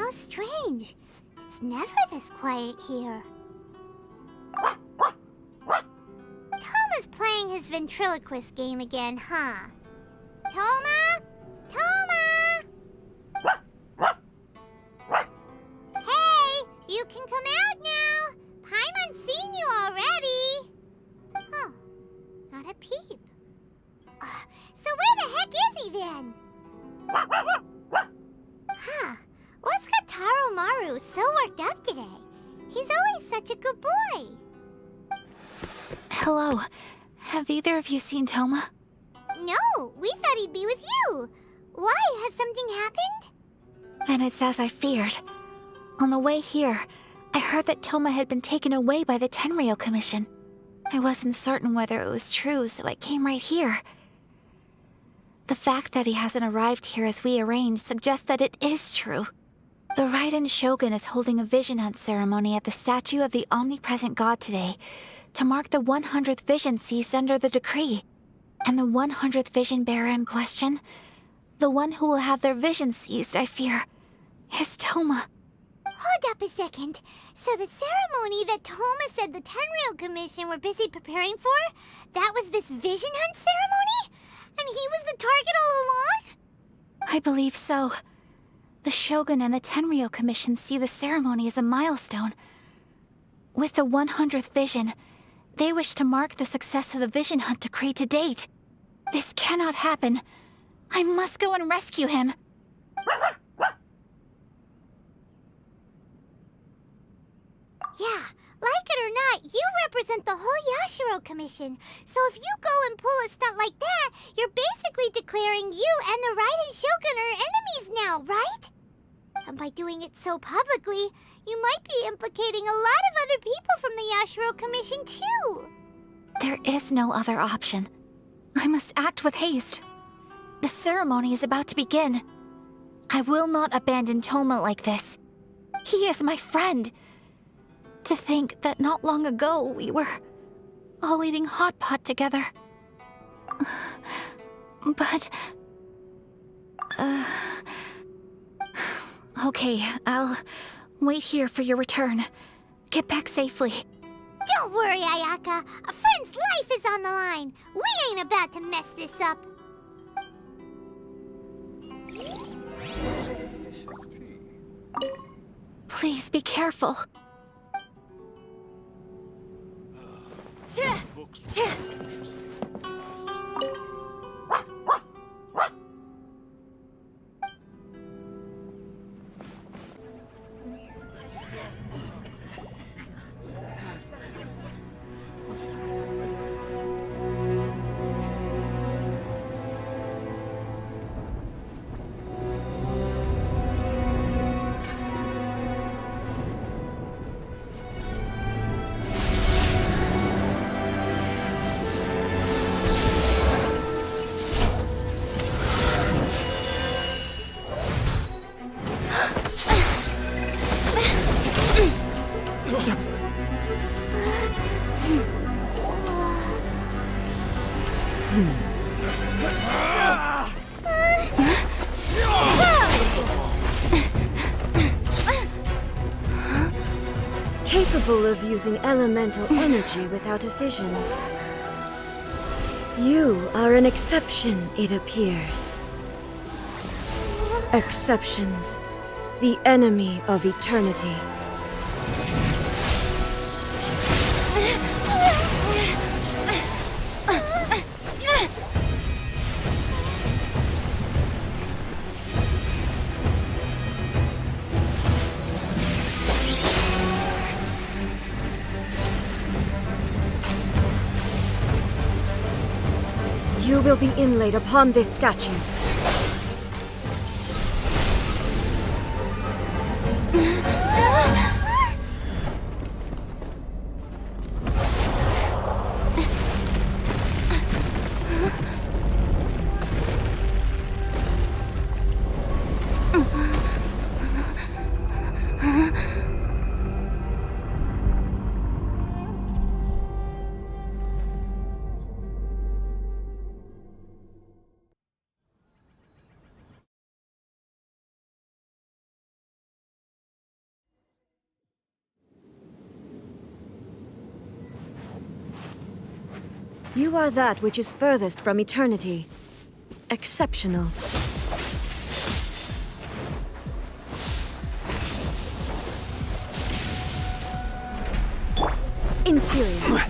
How strange. It's never this quiet here. Toma's playing his ventriloquist game again, huh? Toma? Toma! Hey, you can come out now. Paimon's seen you already. Huh, not a peep. So where the heck is he then? Huh, what's got Taro Maru so worked up today? He's always such a good boy. Hello. Have either of you seen Toma? No, we thought he'd be with you. Why? Has something happened? Then it's as I feared. On the way here, I heard that Toma had been taken away by the Tenryou Commission. I wasn't certain whether it was true, so I came right here. The fact that he hasn't arrived here as we arranged suggests that it is true. The Raiden Shogun is holding a vision hunt ceremony at the statue of the omnipresent god today to mark the 100th vision seized under the decree. And the 100th vision bearer in question, the one who will have their vision seized, I fear, is Toma. Hold up a second. So the ceremony that Toma said the Tenryou Commission were busy preparing for, that was this vision hunt ceremony? And he was the target all along? I believe so. The Shogun and the Tenryou Commission see the ceremony as a milestone. With the 100th vision, they wish to mark the success of the vision hunt decree to date. This cannot happen. I must go and rescue him. Yeah, like it or not, you represent the whole Yashiro Commission. So if you go and pull a stunt like that, you're basically declaring you and the Raiden Shogun are enemies now, right? And by doing it so publicly, you might be implicating a lot of other people from the Yashiro Commission too. There is no other option. I must act with haste. The ceremony is about to begin. I will not abandon Toma like this. He is my friend. To think that not long ago we were all eating hot pot together. But... Okay, I'll wait here for your return. Get back safely. Don't worry, Ayaka. A friend's life is on the line. We ain't about to mess this up. Please be careful. Capable of using elemental energy without a vision. You are an exception, it appears. Exceptions. The enemy of eternity. You will be inlaid upon this statue. You are that which is furthest from eternity. Exceptional. Inferior.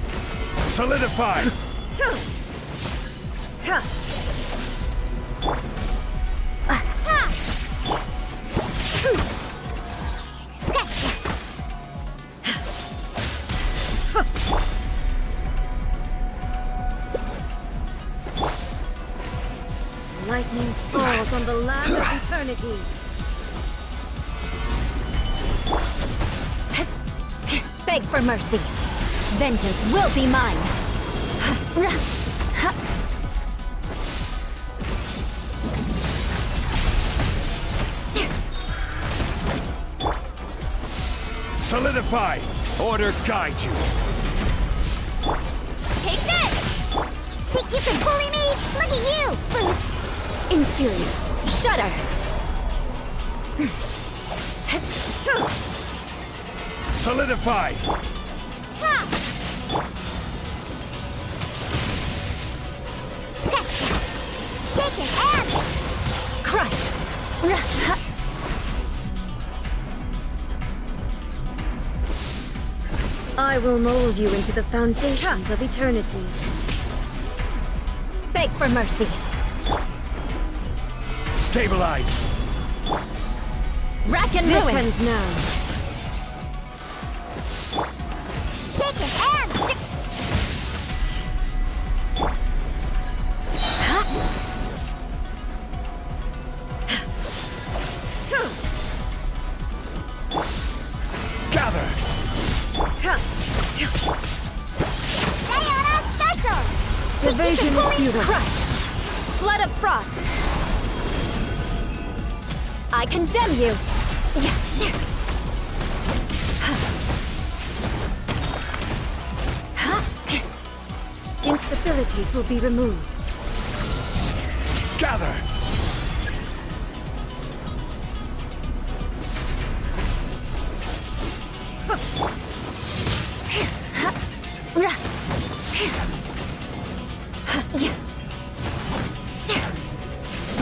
Solidify! Scratch that. Lightning falls on the land of eternity. Beg for mercy. Vengeance will be mine. Solidify! Order guide you! Take this! Think you can bully me? Look at you! Inferior. Shudder! Solidify! Ha! Scratch that! Shake it and... Crush! I will mold you into the foundations of eternity. Beg for mercy. Stabilize! Rack and This ruin! ends now. Shake it and... Gather! Diana Special! Evasion is futile. Crush! Flood of frost! I condemn you! Instabilities will be removed. Gather!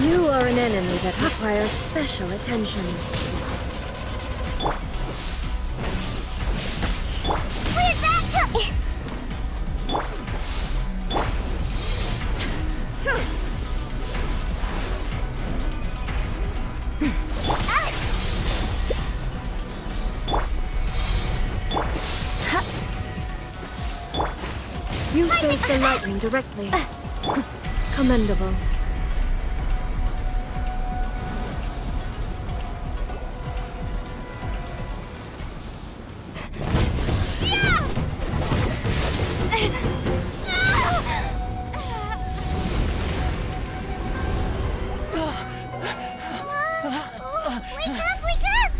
You are an enemy that requires special attention. Where'd that come... You face the lightning directly. Commendable. Wake up, wake up!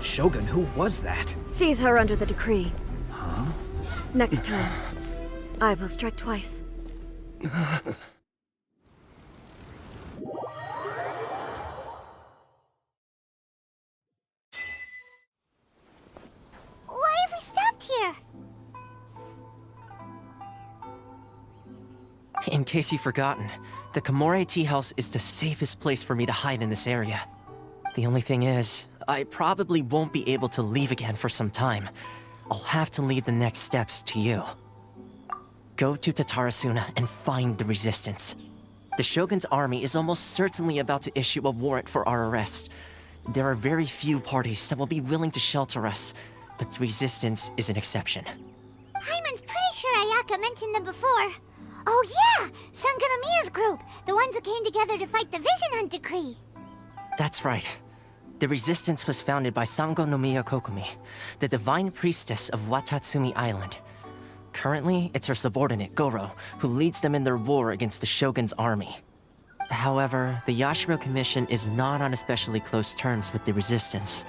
Shogun, who was that? Seize her under the decree. Huh? Next time, I will strike twice. Why have we stopped here? In case you've forgotten, the Komore Tea House is the safest place for me to hide in this area. The only thing is, I probably won't be able to leave again for some time. I'll have to leave the next steps to you. Go to Tatarasuna and find the resistance. The Shogun's army is almost certainly about to issue a warrant for our arrest. There are very few parties that will be willing to shelter us, but the resistance is an exception. Hyman's pretty sure Ayaka mentioned them before. Oh yeah! Sangonomiya's group! The ones who came together to fight the Vision Hunt Decree! That's right. The Resistance was founded by Sangonomiya Kokomi, the divine priestess of Watatsumi Island. Currently, it's her subordinate, Goro, who leads them in their war against the Shogun's army. However, the Yashiro Commission is not on especially close terms with the Resistance,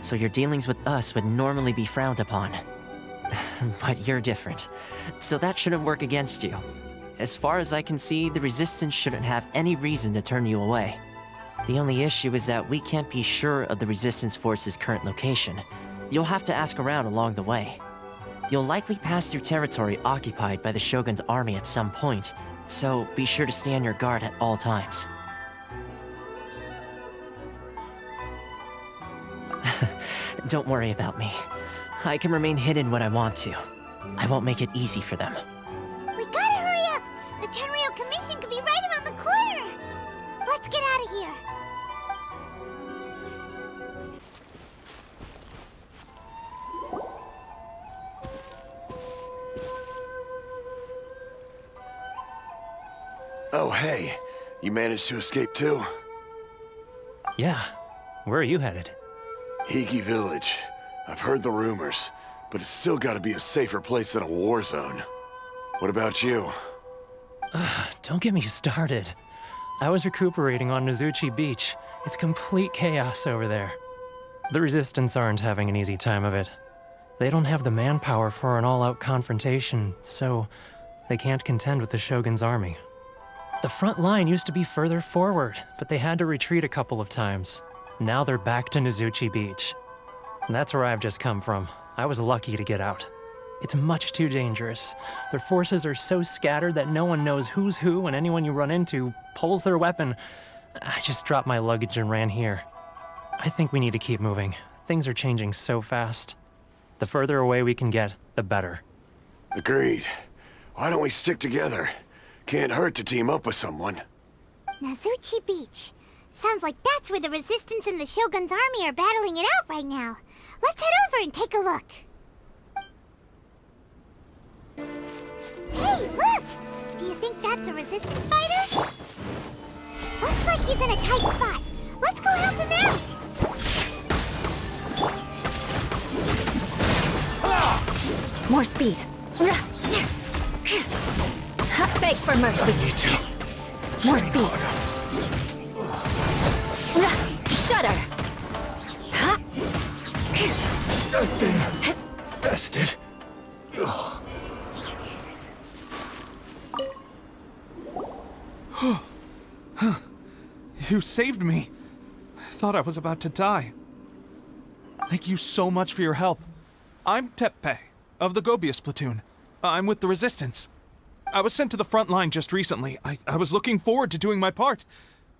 so your dealings with us would normally be frowned upon. But you're different, so that shouldn't work against you. As far as I can see, the Resistance shouldn't have any reason to turn you away. The only issue is that we can't be sure of the Resistance Force's current location. You'll have to ask around along the way. You'll likely pass through territory occupied by the Shogun's army at some point, so be sure to stay on your guard at all times. Don't worry about me. I can remain hidden when I want to. I won't make it easy for them. We gotta hurry up! The Tenryou Commission could be right around the corner! Let's get out of here! Oh, hey. You managed to escape too? Yeah. Where are you headed? Hiki Village. I've heard the rumors, but it's still gotta be a safer place than a war zone. What about you? Don't get me started. I was recuperating on Nizuchi Beach. It's complete chaos over there. The Resistance aren't having an easy time of it. They don't have the manpower for an all-out confrontation, so they can't contend with the Shogun's army. The front line used to be further forward, but they had to retreat a couple of times. Now they're back to Nizuchi Beach. That's where I've just come from. I was lucky to get out. It's much too dangerous. Their forces are so scattered that no one knows who's who, and anyone you run into pulls their weapon. I just dropped my luggage and ran here. I think we need to keep moving. Things are changing so fast. The further away we can get, the better. Agreed. Why don't we stick together? Can't hurt to team up with someone. Nizuchi Beach. Sounds like that's where the Resistance and the Shogun's army are battling it out right now. Let's head over and take a look. Hey, look! Do you think that's a Resistance fighter? Looks like he's in a tight spot. Let's go help him out! More speed. Beg for mercy. More speed. Shudder. Bested. You saved me. I thought I was about to die. Thank you so much for your help. I'm Teppei, of the Gobius platoon. I'm with the Resistance. I was sent to the front line just recently. I was looking forward to doing my part.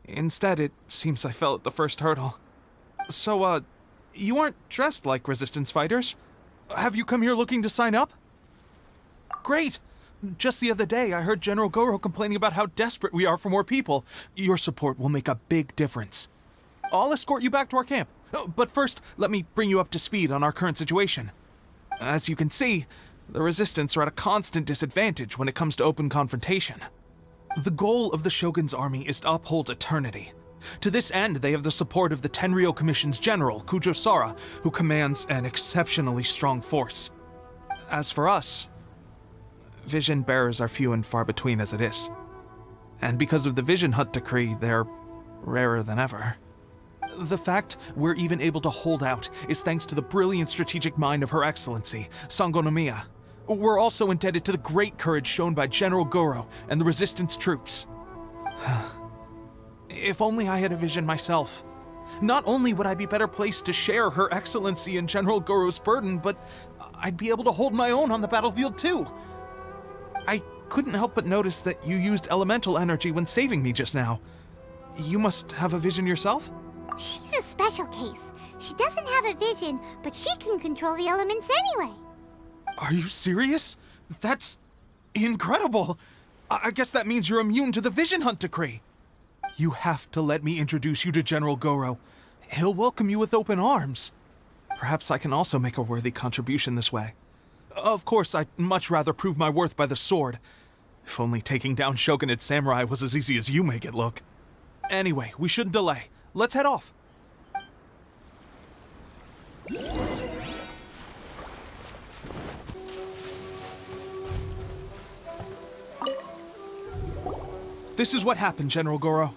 Instead, it seems I fell at the first hurdle. So, you aren't dressed like Resistance fighters? Have you come here looking to sign up? Great! Just the other day, I heard General Goro complaining about how desperate we are for more people. Your support will make a big difference. I'll escort you back to our camp. But first, let me bring you up to speed on our current situation. As you can see, the Resistance are at a constant disadvantage when it comes to open confrontation. The goal of the Shogun's army is to uphold eternity. To this end, they have the support of the Tenryou Commission's general, Kujosara, who commands an exceptionally strong force. As for us, vision bearers are few and far between as it is. And because of the Vision Hunt Decree, they're rarer than ever. The fact we're even able to hold out is thanks to the brilliant strategic mind of Her Excellency, Sangonomiya. We're also indebted to the great courage shown by General Goro and the Resistance troops. If only I had a vision myself. Not only would I be better placed to share Her Excellency and General Goro's burden, but I'd be able to hold my own on the battlefield too. I couldn't help but notice that you used elemental energy when saving me just now. You must have a vision yourself? She's a special case. She doesn't have a vision, but she can control the elements anyway. Are you serious? That's incredible. I guess that means you're immune to the Vision Hunt Decree. You have to let me introduce you to General Goro. He'll welcome you with open arms. Perhaps I can also make a worthy contribution this way. Of course, I'd much rather prove my worth by the sword. If only taking down Shogunate Samurai was as easy as you make it look. Anyway, we shouldn't delay. Let's head off. This is what happened, General Goro.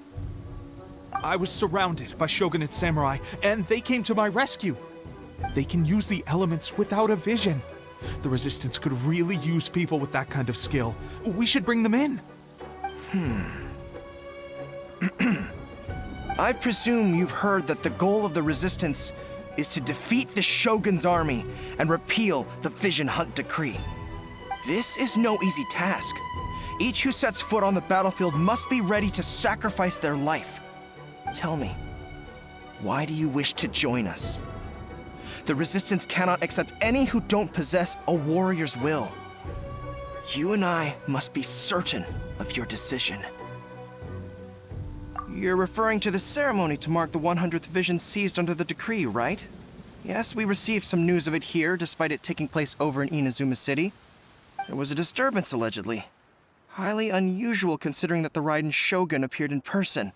I was surrounded by Shogunate Samurai, and they came to my rescue. They can use the elements without a vision. The Resistance could really use people with that kind of skill. We should bring them in. I presume you've heard that the goal of the Resistance is to defeat the Shogun's army and repeal the Vision Hunt Decree. This is no easy task. Each who sets foot on the battlefield must be ready to sacrifice their life. Tell me, why do you wish to join us? The Resistance cannot accept any who don't possess a warrior's will. You and I must be certain of your decision. You're referring to the ceremony to mark the 100th vision seized under the decree, right? Yes, we received some news of it here, despite it taking place over in Inuzuma City. There was a disturbance, allegedly. Highly unusual considering that the Raiden Shogun appeared in person.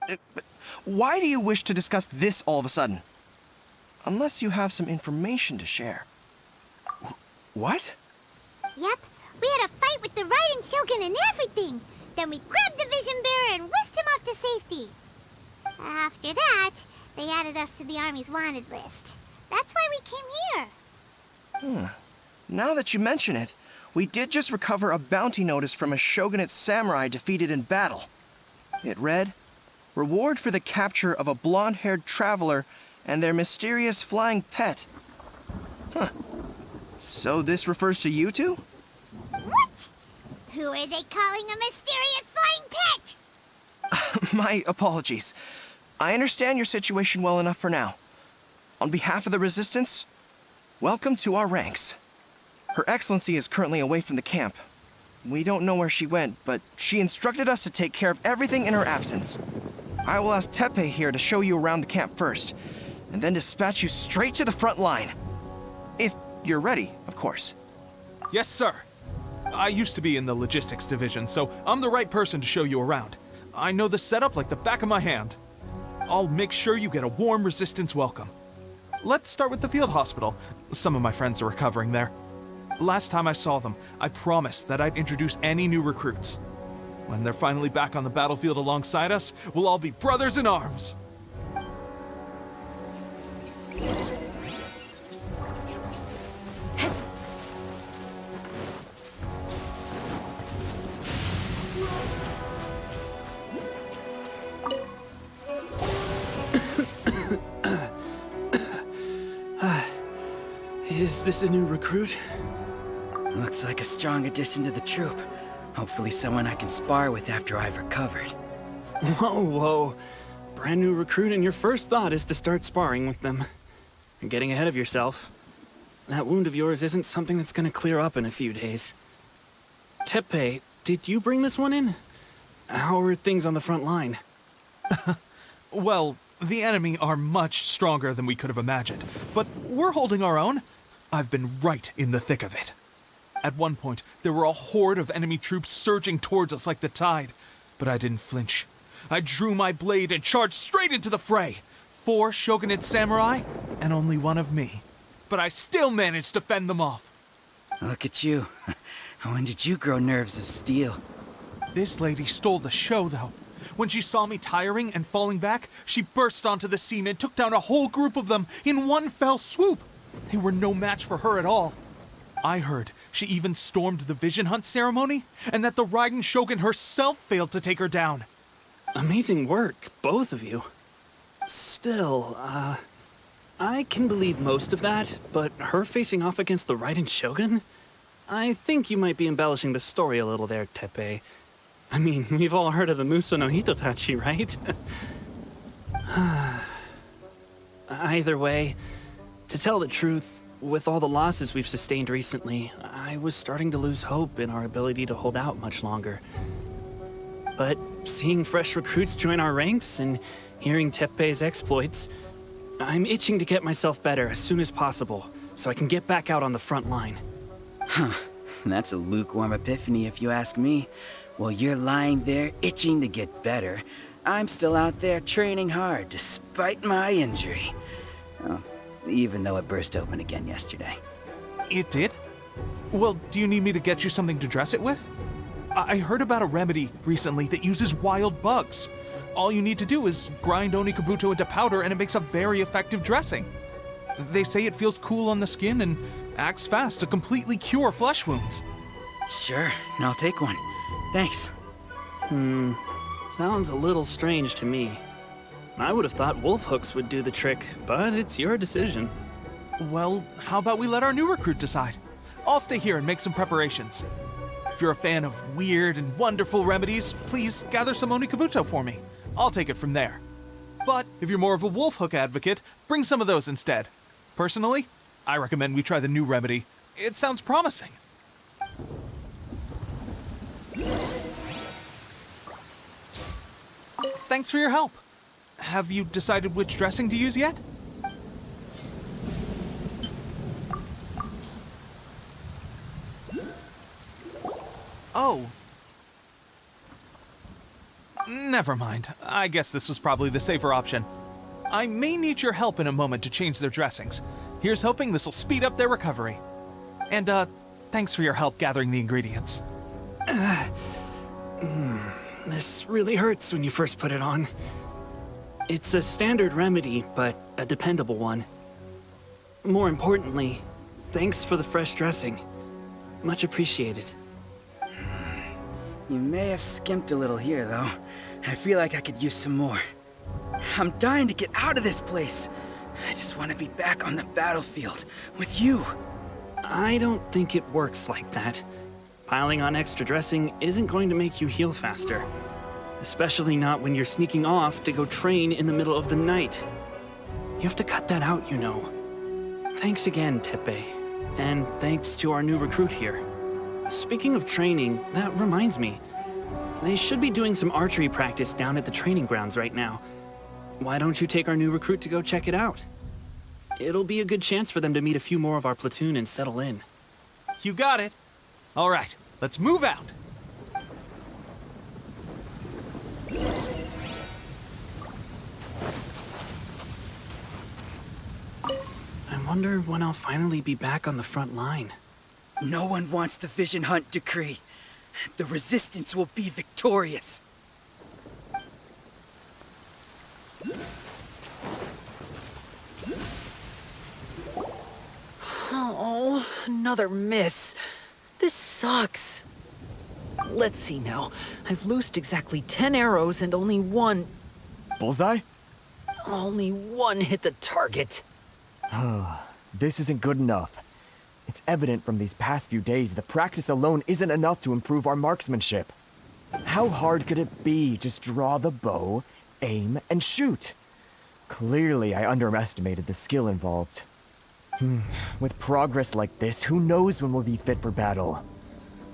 But why do you wish to discuss this all of a sudden? Unless you have some information to share. What? Yep, we had a fight with the Raiden Shogun and everything. Then we grabbed the Vision Bearer and whisked him off to safety. After that, they added us to the Army's wanted list. That's why we came here. Now that you mention it, we did just recover a bounty notice from a Shogunate samurai defeated in battle. It read, "Reward for the capture of a blonde-haired traveler and their mysterious flying pet." So this refers to you two? What? Who are they calling a mysterious flying pet? My apologies. I understand your situation well enough for now. On behalf of the Resistance, welcome to our ranks. Her Excellency is currently away from the camp. We don't know where she went, but she instructed us to take care of everything in her absence. I will ask Teppei here to show you around the camp first, and then dispatch you straight to the front line. If you're ready, of course. Yes, sir. I used to be in the logistics division, so I'm the right person to show you around. I know the setup like the back of my hand. I'll make sure you get a warm Resistance welcome. Let's start with the field hospital. Some of my friends are recovering there. Last time I saw them, I promised that I'd introduce any new recruits. When they're finally back on the battlefield alongside us, we'll all be brothers in arms. Is this a new recruit? Looks like a strong addition to the troop. Hopefully someone I can spar with after I've recovered. Whoa. Brand new recruit and your first thought is to start sparring with them. You're getting ahead of yourself. That wound of yours isn't something that's gonna clear up in a few days. Teppei, did you bring this one in? How are things on the front line? Well, the enemy are much stronger than we could have imagined, but we're holding our own. I've been right in the thick of it. At one point, there were a horde of enemy troops surging towards us like the tide, but I didn't flinch. I drew my blade and charged straight into the fray. 4 Shogunate samurai, and only 1 of me. But I still managed to fend them off. Look at you. When did you grow nerves of steel? This lady stole the show, though. When she saw me tiring and falling back, she burst onto the scene and took down a whole group of them in one fell swoop. They were no match for her at all. I heard she even stormed the Vision Hunt ceremony, and that the Raiden Shogun herself failed to take her down. Amazing work, both of you. Still, I can believe most of that, but her facing off against the Raiden Shogun? I think you might be embellishing the story a little there, Teppei. I mean, we've all heard of the Muso no Hitotachi, right? Either way, to tell the truth, with all the losses we've sustained recently, I was starting to lose hope in our ability to hold out much longer. But seeing fresh recruits join our ranks and hearing Teppei's exploits, I'm itching to get myself better as soon as possible so I can get back out on the front line. That's a lukewarm epiphany if you ask me. While you're lying there itching to get better, I'm still out there training hard despite my injury. Oh, even though it burst open again yesterday. It did? Well, do you need me to get you something to dress it with? I heard about a remedy recently that uses wild bugs. All you need to do is grind Onikabuto into powder and it makes a very effective dressing. They say it feels cool on the skin and acts fast to completely cure flesh wounds. Sure, I'll take one. Thanks. Sounds a little strange to me. I would have thought wolf hooks would do the trick, but it's your decision. Well, how about we let our new recruit decide? I'll stay here and make some preparations. If you're a fan of weird and wonderful remedies, please gather some Onikabuto for me. I'll take it from there. But if you're more of a wolf hook advocate, bring some of those instead. Personally, I recommend we try the new remedy. It sounds promising. Thanks for your help. Have you decided which dressing to use yet? Oh. Never mind. I guess this was probably the safer option. I may need your help in a moment to change their dressings. Here's hoping this'll speed up their recovery. And, thanks for your help gathering the ingredients. This really hurts when you first put it on. It's a standard remedy, but a dependable one. More importantly, thanks for the fresh dressing. Much appreciated. You may have skimped a little here, though. I feel like I could use some more. I'm dying to get out of this place. I just want to be back on the battlefield with you. I don't think it works like that. Piling on extra dressing isn't going to make you heal faster. Especially not when you're sneaking off to go train in the middle of the night. You have to cut that out, you know. Thanks again, Teppei. And thanks to our new recruit here. Speaking of training, that reminds me. They should be doing some archery practice down at the training grounds right now. Why don't you take our new recruit to go check it out? It'll be a good chance for them to meet a few more of our platoon and settle in. You got it. All right, let's move out. I wonder when I'll finally be back on the front line. No one wants the Vision Hunt decree. The Resistance will be victorious. Oh, another miss. This sucks. Let's see now. I've loosed exactly 10 arrows and only one... Bullseye? Only one hit the target. This isn't good enough. It's evident from these past few days that practice alone isn't enough to improve our marksmanship. How hard could it be? Just draw the bow, aim, and shoot. Clearly, I underestimated the skill involved. With progress like this, who knows when we'll be fit for battle?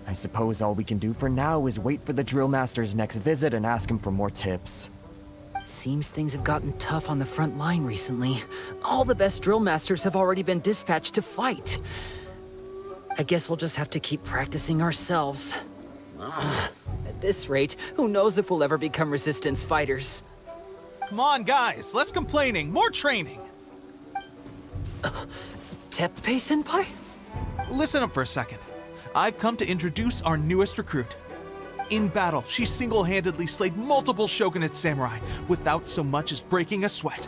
I suppose all we can do for now is wait for the drill master's next visit and ask him for more tips. Seems things have gotten tough on the front line recently. All the best drill masters have already been dispatched to fight. I guess we'll just have to keep practicing ourselves. At this rate, who knows if we'll ever become resistance fighters. Come on, guys, less complaining, more training. Teppei-senpai? Listen up for a second. I've come to introduce our newest recruit. In battle, she single-handedly slayed multiple shogunate samurai without so much as breaking a sweat.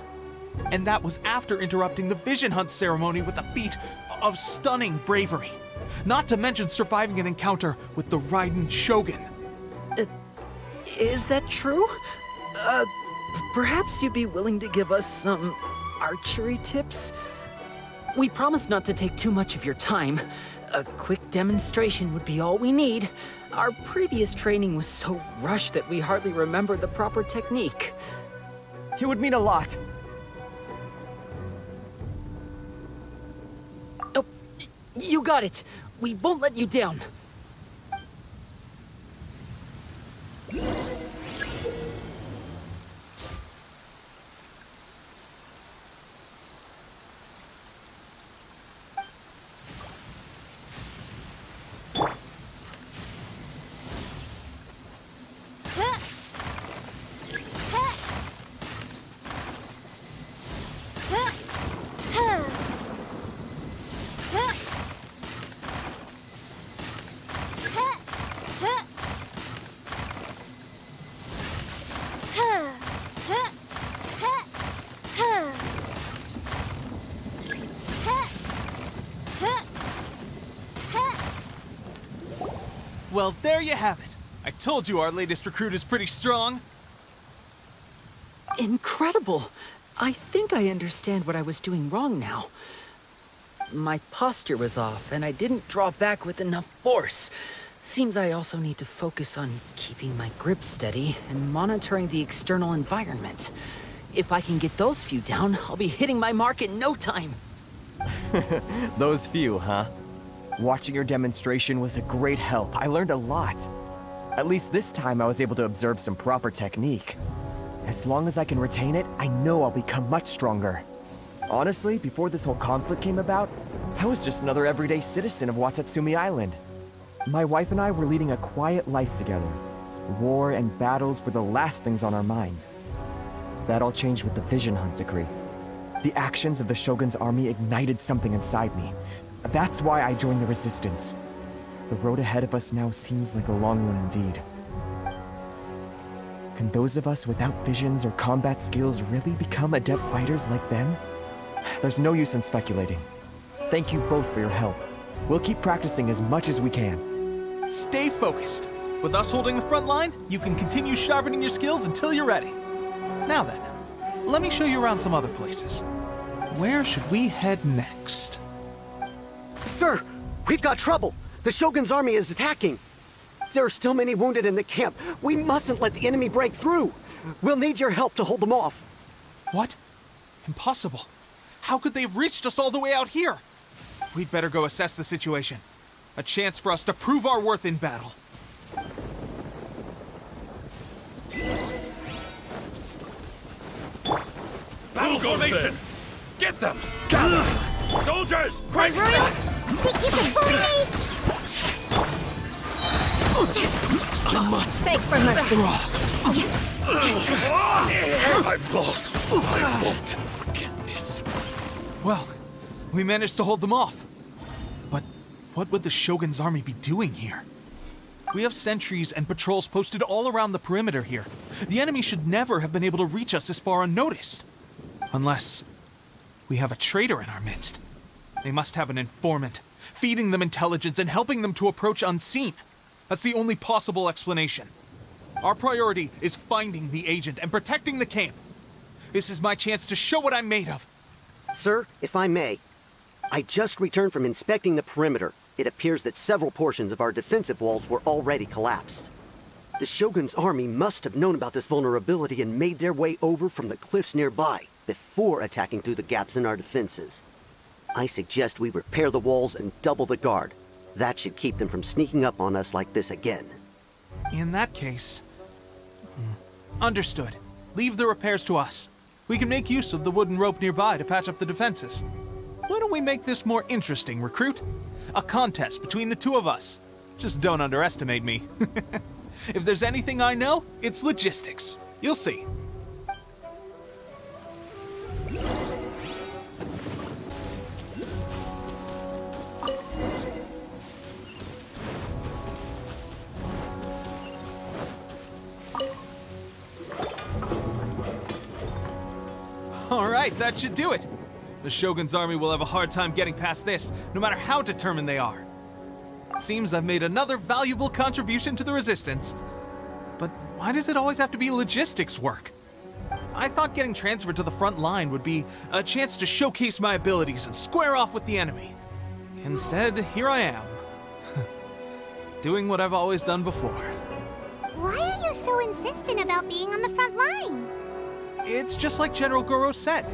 And that was after interrupting the Vision Hunt ceremony with a feat of stunning bravery. Not to mention surviving an encounter with the Raiden Shogun. Is that true? Perhaps you'd be willing to give us some archery tips? We promise not to take too much of your time. A quick demonstration would be all we need. Our previous training was so rushed that we hardly remember the proper technique. It would mean a lot. Oh, you got it. We won't let you down. Well, there you have it. I told you our latest recruit is pretty strong. Incredible! I think I understand what I was doing wrong now. My posture was off, and I didn't draw back with enough force. Seems I also need to focus on keeping my grip steady and monitoring the external environment. If I can get those few down, I'll be hitting my mark in no time. Those few, huh? Watching your demonstration was a great help. I learned a lot. At least this time I was able to observe some proper technique. As long as I can retain it, I know I'll become much stronger. Honestly, before this whole conflict came about, I was just another everyday citizen of Watatsumi Island. My wife and I were leading a quiet life together. War and battles were the last things on our minds. That all changed with the Vision Hunt decree. The actions of the Shogun's army ignited something inside me. That's why I joined the Resistance. The road ahead of us now seems like a long one indeed. Can those of us without visions or combat skills really become adept fighters like them? There's no use in speculating. Thank you both for your help. We'll keep practicing as much as we can. Stay focused. With us holding the front line, you can continue sharpening your skills until you're ready. Now then, let me show you around some other places. Where should we head next? Sir, we've got trouble. The Shogun's army is attacking. There are still many wounded in the camp. We mustn't let the enemy break through. We'll need your help to hold them off. What? Impossible. How could they have reached us all the way out here? We'd better go assess the situation. A chance for us to prove our worth in battle. Formation! Get them! Gather! Soldiers! Break Royal, keep pulling me! I must Beg for mercy. I've lost. I won't forget this. Well, we managed to hold them off. But what would the Shogun's army be doing here? We have sentries and patrols posted all around the perimeter here. The enemy should never have been able to reach us this far unnoticed. Unless we have a traitor in our midst. They must have an informant, feeding them intelligence and helping them to approach unseen. That's the only possible explanation. Our priority is finding the agent and protecting the camp. This is my chance to show what I'm made of. Sir, if I may, I just returned from inspecting the perimeter. It appears that several portions of our defensive walls were already collapsed. The Shogun's army must have known about this vulnerability and made their way over from the cliffs nearby before attacking through the gaps in our defenses. I suggest we repair the walls and double the guard. That should keep them from sneaking up on us like this again. In that case... Understood. Leave the repairs to us. We can make use of the wooden rope nearby to patch up the defenses. Why don't we make this more interesting, recruit? A contest between the two of us. Just don't underestimate me. If there's anything I know, it's logistics. You'll see. All right, that should do it. The Shogun's army will have a hard time getting past this, no matter how determined they are. It seems I've made another valuable contribution to the Resistance. But why does it always have to be logistics work? I thought getting transferred to the front line would be a chance to showcase my abilities and square off with the enemy. Instead, here I am. Doing what I've always done before. Why are you so insistent about being on the front line? It's just like General Goro said.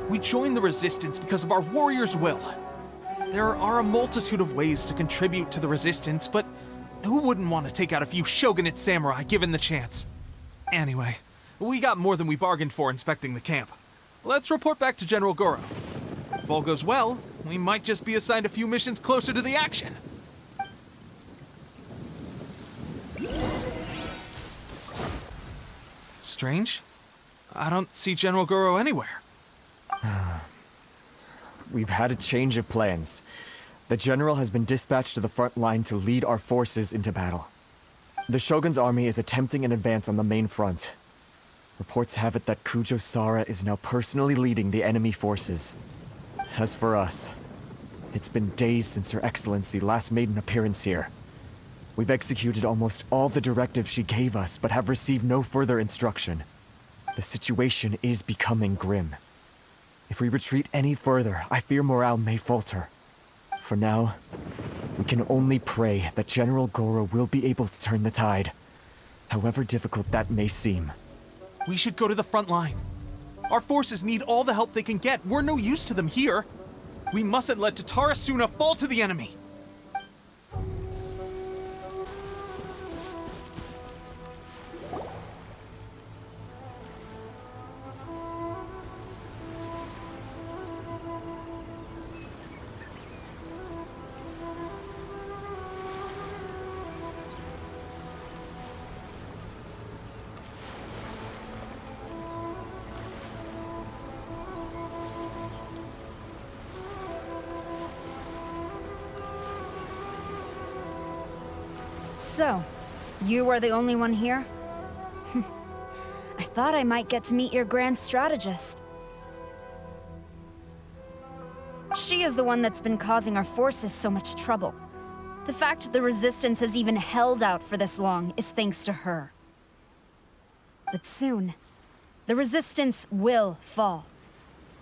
We joined the Resistance because of our warrior's will. There are a multitude of ways to contribute to the Resistance, but who wouldn't want to take out a few shogunate samurai given the chance? Anyway, we got more than we bargained for inspecting the camp. Let's report back to General Goro. If all goes well, we might just be assigned a few missions closer to the action. Strange. I don't see General Goro anywhere. We've had a change of plans. The general has been dispatched to the front line to lead our forces into battle. The Shogun's army is attempting an advance on the main front. Reports have it that Kujo Sara is now personally leading the enemy forces. As for us, it's been days since Her Excellency last made an appearance here. We've executed almost all the directives she gave us, but have received no further instruction. The situation is becoming grim. If we retreat any further, I fear morale may falter. For now, we can only pray that General Goro will be able to turn the tide, however difficult that may seem. We should go to the front line. Our forces need all the help they can get. We're no use to them here. We mustn't let Tatarasuna fall to the enemy. So, you are the only one here? I thought I might get to meet your grand strategist. She is the one that's been causing our forces so much trouble. The fact the Resistance has even held out for this long is thanks to her. But soon, the Resistance will fall.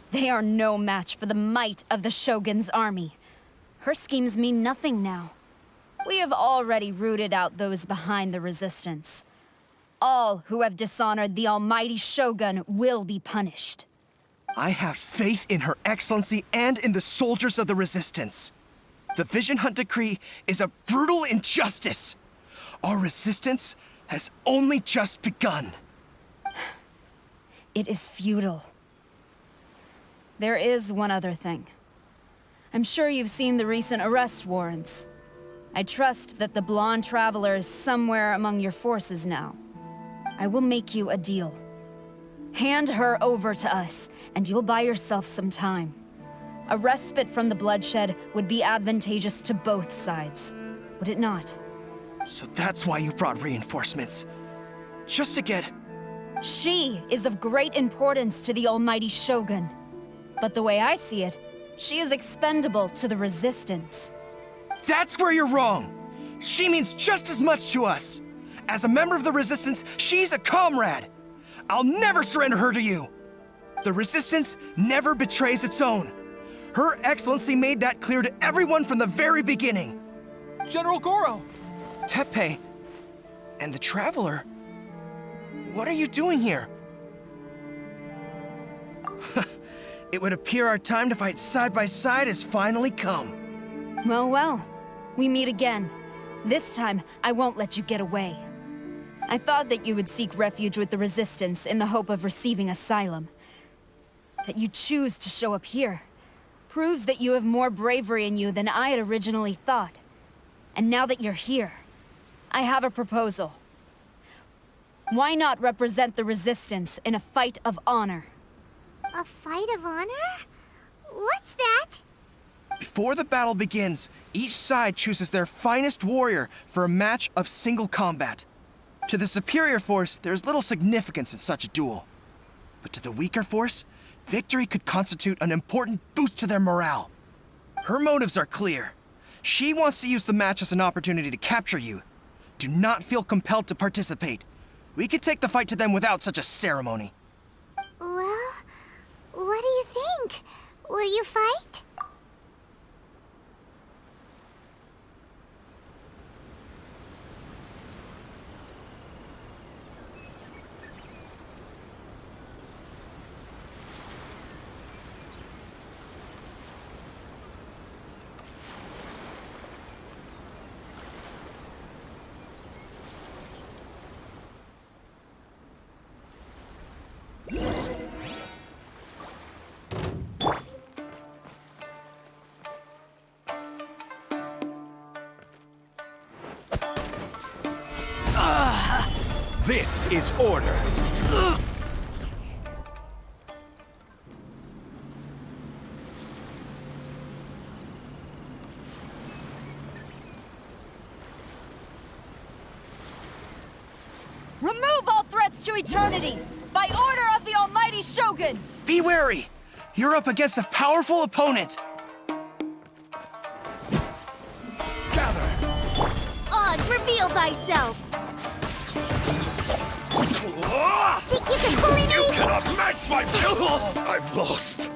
They are no match for the might of the Shogun's army. Her schemes mean nothing now. We have already rooted out those behind the Resistance. All who have dishonored the almighty Shogun will be punished. I have faith in Her Excellency and in the soldiers of the Resistance. The Vision Hunt Decree is a brutal injustice. Our resistance has only just begun. It is futile. There is one other thing. I'm sure you've seen the recent arrest warrants. I trust that the blonde traveler is somewhere among your forces now. I will make you a deal. Hand her over to us, and you'll buy yourself some time. A respite from the bloodshed would be advantageous to both sides, would it not? So that's why you brought reinforcements. Just to get... She is of great importance to the almighty Shogun. But the way I see it, she is expendable to the Resistance. That's where you're wrong! She means just as much to us! As a member of the Resistance, she's a comrade! I'll never surrender her to you! The Resistance never betrays its own. Her Excellency made that clear to everyone from the very beginning. General Goro! Teppei and the Traveler? What are you doing here? It would appear our time to fight side by side has finally come. Well, well. We meet again. This time, I won't let you get away. I thought that you would seek refuge with the Resistance in the hope of receiving asylum. That you choose to show up here proves that you have more bravery in you than I had originally thought. And now that you're here, I have a proposal. Why not represent the Resistance in a fight of honor? A fight of honor? What's that? Before the battle begins, each side chooses their finest warrior for a match of single combat. To the superior force, there is little significance in such a duel. But to the weaker force, victory could constitute an important boost to their morale. Her motives are clear. She wants to use the match as an opportunity to capture you. Do not feel compelled to participate. We could take the fight to them without such a ceremony. Well, what do you think? Will you fight? This is order. Remove all threats to eternity! By order of the almighty Shogun! Be wary! You're up against a powerful opponent! Odds were Reveal thyself! Think you can bully me? You cannot match my skill! I've lost.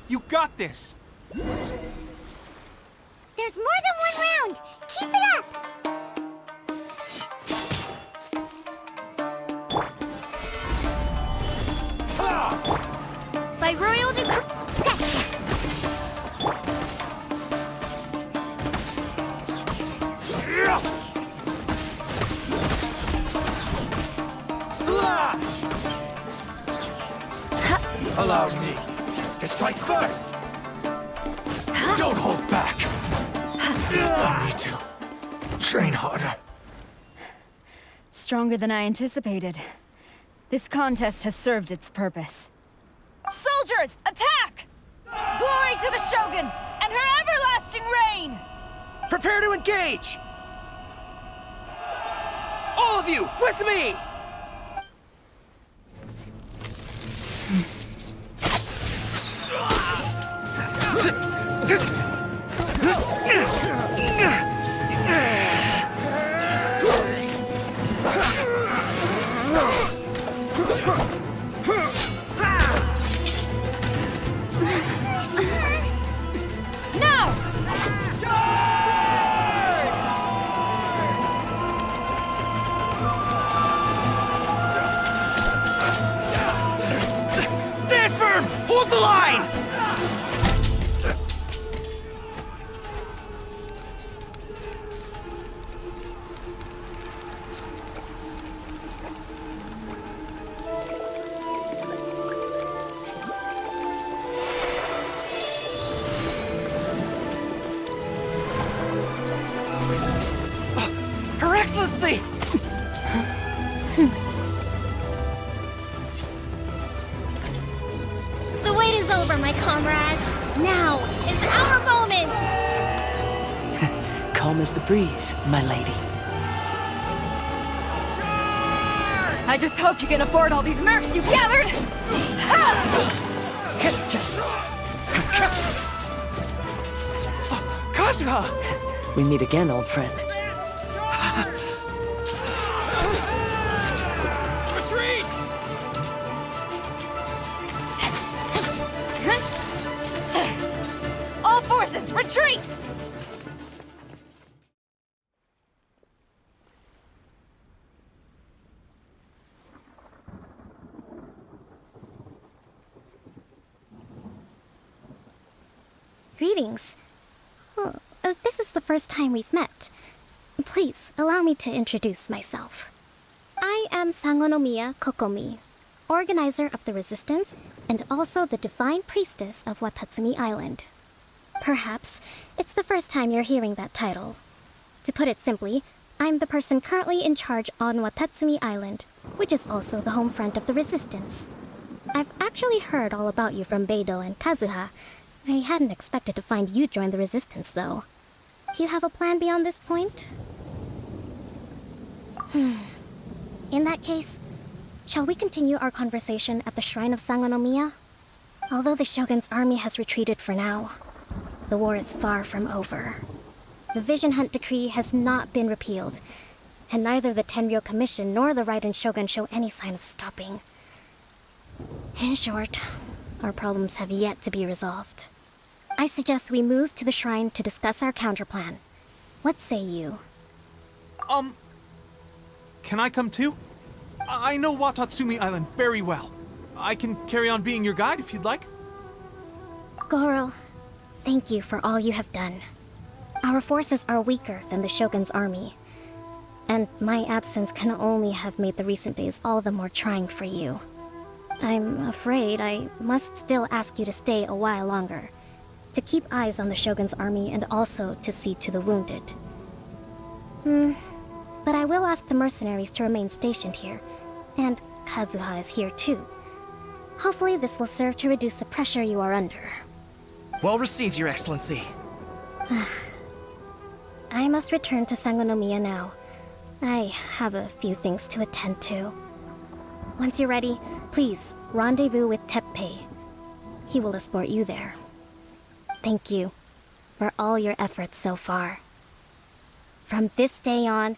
You got this! There's more than one round! Keep it up! By royal decree... Scratch that! Slash! Allow me to strike first! Don't hold back! I need to train harder. Stronger than I anticipated. This contest has served its purpose. Soldiers, attack! Glory to the Shogun and her everlasting reign! Prepare to engage! All of you, with me! Stand firm! Hold the line! Her Excellency! The wait is over, my comrades. Now is our moment! Calm as the breeze, my lady. I just hope you can afford all these mercs you've gathered! Kazuha! We meet again, old friend. Retreat! All forces, retreat! Greetings. Well, this is the first time we've met. Please, allow me to introduce myself. I am Sangonomiya Kokomi, organizer of the Resistance and also the Divine Priestess of Watatsumi Island. Perhaps it's the first time you're hearing that title. To put it simply, I'm the person currently in charge on Watatsumi Island, which is also the home front of the Resistance. I've actually heard all about you from Beidou and Kazuha. I hadn't expected to find you join the Resistance, though. Do you have a plan beyond this point? In that case, shall we continue our conversation at the Shrine of Sangonomiya? Although the Shogun's army has retreated for now, the war is far from over. The Vision Hunt Decree has not been repealed, and neither the Tenryou Commission nor the Raiden Shogun show any sign of stopping. In short, our problems have yet to be resolved. I suggest we move to the shrine to discuss our counterplan. What say you? Can I come too? I know Watatsumi Island very well. I can carry on being your guide if you'd like. Goro, thank you for all you have done. Our forces are weaker than the Shogun's army, and my absence can only have made the recent days all the more trying for you. I'm afraid I must still ask you to stay a while longer, to keep eyes on the Shogun's army and also to see to the wounded. But I will ask the mercenaries to remain stationed here, and Kazuha is here too. Hopefully this will serve to reduce the pressure you are under. Well received, Your Excellency. I must return to Sangonomiya now. I have a few things to attend to. Once you're ready, please rendezvous with Teppei. He will escort you there. Thank you for all your efforts so far. From this day on,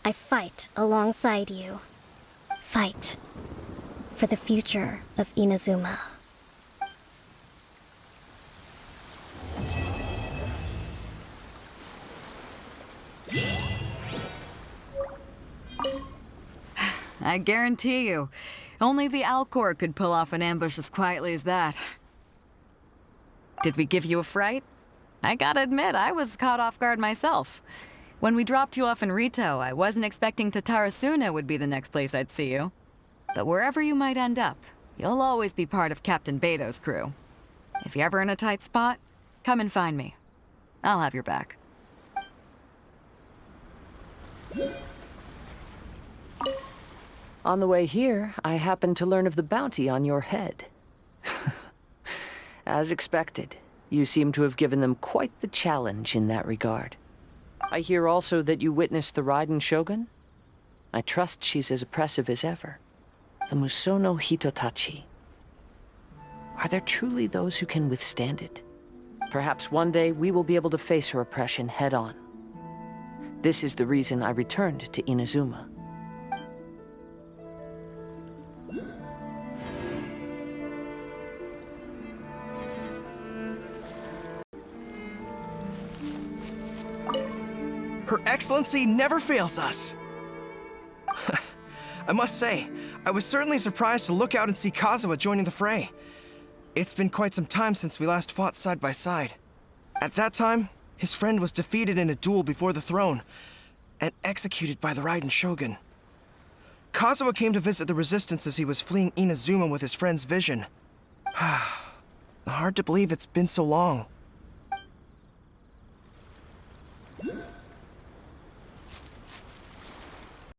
I fight alongside you. Fight for the future of Inuzuma. I guarantee you, only the Alcor could pull off an ambush as quietly as that. Did we give you a fright? I gotta admit, I was caught off guard myself. When we dropped you off in Rito, I wasn't expecting Tatarasuna would be the next place I'd see you. But wherever you might end up, you'll always be part of Captain Beto's crew. If you're ever in a tight spot, come and find me. I'll have your back. On the way here, I happened to learn of the bounty on your head. As expected, you seem to have given them quite the challenge in that regard. I hear also that you witnessed the Raiden Shogun? I trust she's as oppressive as ever. The Musono Hitotachi. Are there truly those who can withstand it? Perhaps one day we will be able to face her oppression head-on. This is the reason I returned to Inuzuma. Her Excellency never fails us. I must say, I was certainly surprised to look out and see Kazuha joining the fray. It's been quite some time since we last fought side by side. At that time, his friend was defeated in a duel before the throne, and executed by the Raiden Shogun. Kazuha came to visit the Resistance as he was fleeing Inazuma with his friend's vision. Hard to believe it's been so long.